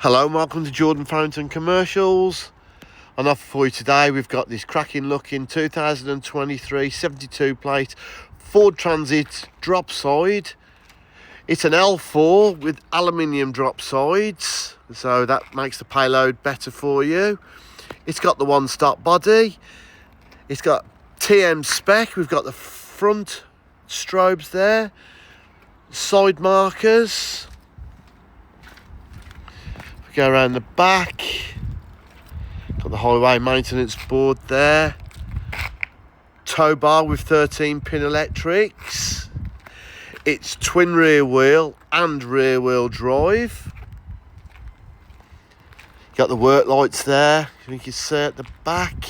Hello and welcome to Jordan Farrington Commercials. On offer for you today, we've got this cracking looking 2023 72 plate Ford Transit Dropside. It's an L4 with aluminium drop sides, so that makes the payload better for you. It's got the one-stop body. It's got TM spec. We've got the front strobes there, side markers. Go around the back, got the highway maintenance board there, tow bar with 13-pin electrics. It's twin rear wheel and rear wheel drive. Got the work lights there, you can see at the back.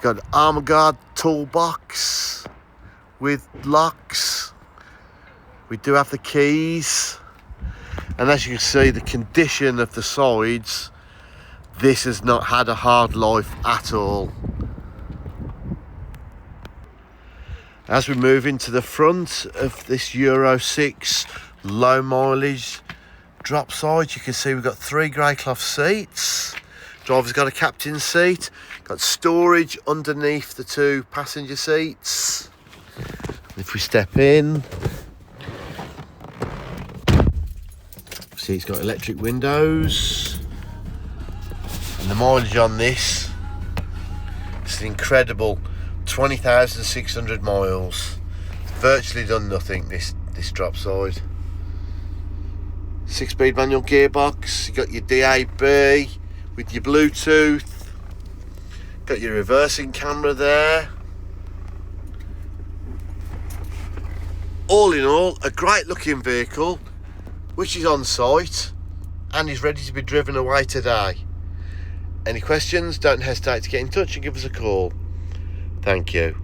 Got an armor guard toolbox with locks. We do have the keys. And as you can see, the condition of the sides, this has not had a hard life at all. As we move into the front of this Euro 6 low mileage drop side, you can see we've got 3 grey cloth seats. Driver's got a captain seat, got storage underneath the 2 passenger seats. If we step in, see it's got electric windows, and the mileage on this is an incredible 20,600 miles. It's virtually done nothing, this drop side. 6-speed manual gearbox. You got your DAB with your Bluetooth, got your reversing camera there. All in all, a great looking vehicle which is on site and is ready to be driven away today. Any questions, don't hesitate to get in touch and give us a call. Thank you.